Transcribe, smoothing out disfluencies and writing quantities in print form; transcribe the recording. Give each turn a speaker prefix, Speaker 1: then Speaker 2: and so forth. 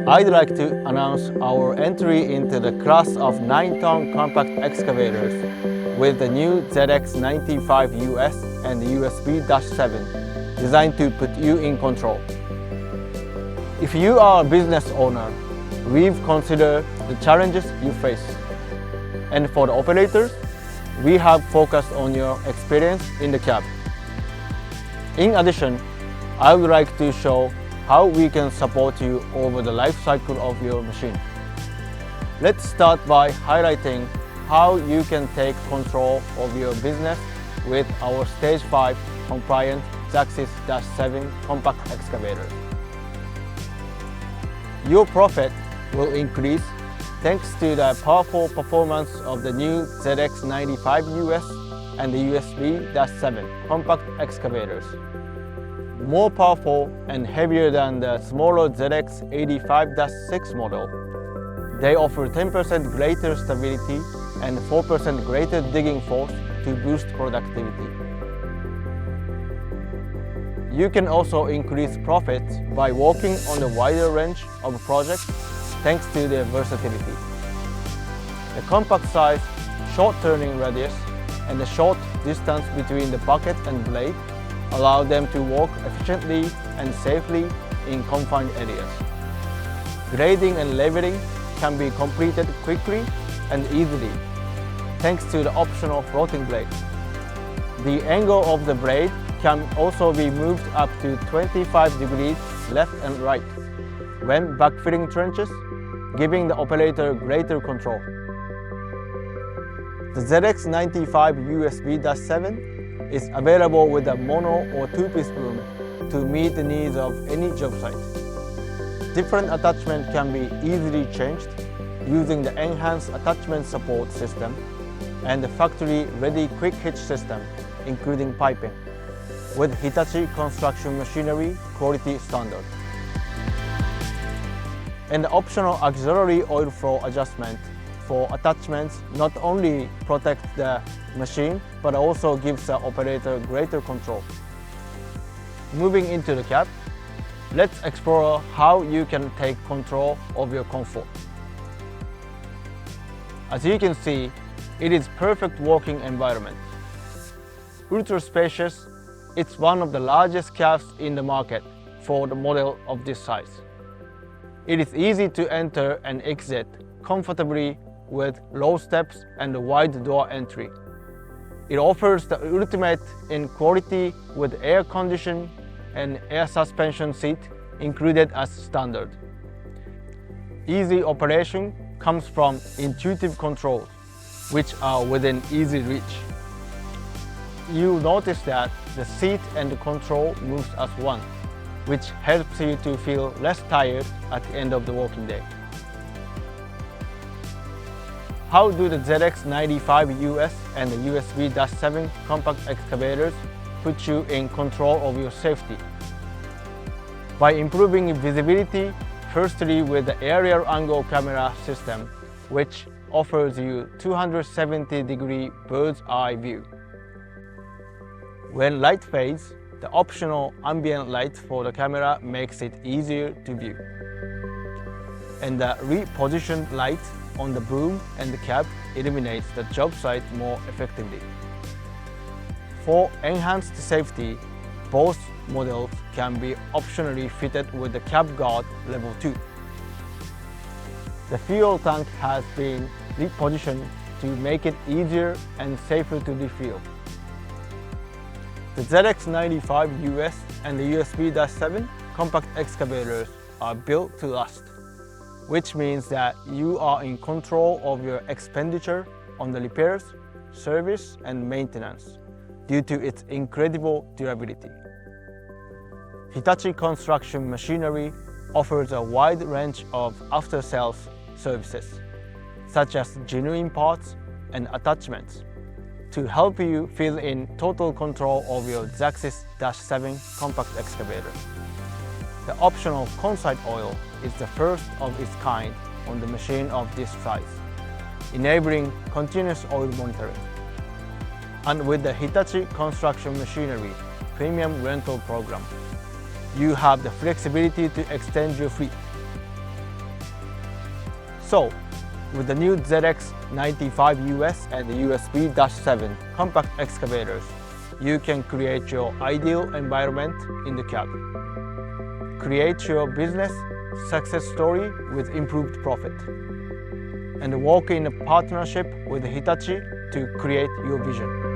Speaker 1: I'd like to announce our entry into the class of 9-ton compact excavators with the new ZX95 and USB-7 designed to put you in control. If you are a business owner, we've considered the challenges you face. And for the operators, we have focused on your experience in the cab. In addition, I would like to show how we can support you over the life cycle of your machine. Let's start by highlighting how you can take control of your business with our Stage 5 compliant ZX-7 compact excavator. Your profit will increase thanks to the powerful performance of the new ZX95 and the USB-7 compact excavators. More powerful and heavier than the smaller ZX85-6 model, they offer 10% greater stability and 4% greater digging force to boost productivity. You can also increase profits by working on a wider range of projects thanks to their versatility. The compact size, short turning radius, and the short distance between the bucket and blade allow them to work efficiently and safely in confined areas. Grading and leveling can be completed quickly and easily thanks to the optional floating blade. The angle of the blade can also be moved up to 25 degrees left and right when backfilling trenches, giving the operator greater control. The ZX95 USB-7 is available with a mono or two-piece boom to meet the needs of any job site. Different attachments can be easily changed using the enhanced attachment support system and the factory-ready quick hitch system, including piping, with Hitachi Construction Machinery quality standard. And the optional auxiliary oil flow adjustment for attachments not only protects the machine but also gives the operator greater control. Moving into the cab, let's explore how you can take control of your comfort. As you can see, it is perfect working environment. Ultra spacious, it's one of the largest cabs in the market for the model of this size. It is easy to enter and exit comfortably with low steps and a wide door entry. It offers the ultimate in quality with air conditioning and air suspension seat included as standard. Easy operation comes from intuitive controls, which are within easy reach. You notice that the seat and the control moves as one, which helps you to feel less tired at the end of the working day. How do the ZX95 and the USB-7 compact excavators put you in control of your safety? By improving visibility, firstly with the aerial angle camera system, which offers you 270-degree bird's eye view. When light fades, the optional ambient light for the camera makes it easier to view. And the repositioned light on the boom and the cab illuminates the job site more effectively. For enhanced safety, both models can be optionally fitted with the cab guard level 2. The fuel tank has been repositioned to make it easier and safer to refuel. The ZX95 and the USB-7 compact excavators are built to last, which means that you are in control of your expenditure on the repairs, service, and maintenance due to its incredible durability. Hitachi Construction Machinery offers a wide range of after-sales services, such as genuine parts and attachments, to help you feel in total control of your ZX-7 compact excavator. The optional Consite oil is the first of its kind on the machine of this size, enabling continuous oil monitoring. And with the Hitachi Construction Machinery Premium Rental Program, you have the flexibility to extend your fleet. So, with the new ZX95 US and the USB-7 compact excavators, you can create your ideal environment in the cab. Create your business success story with improved profit. And work in a partnership with Hitachi to create your vision.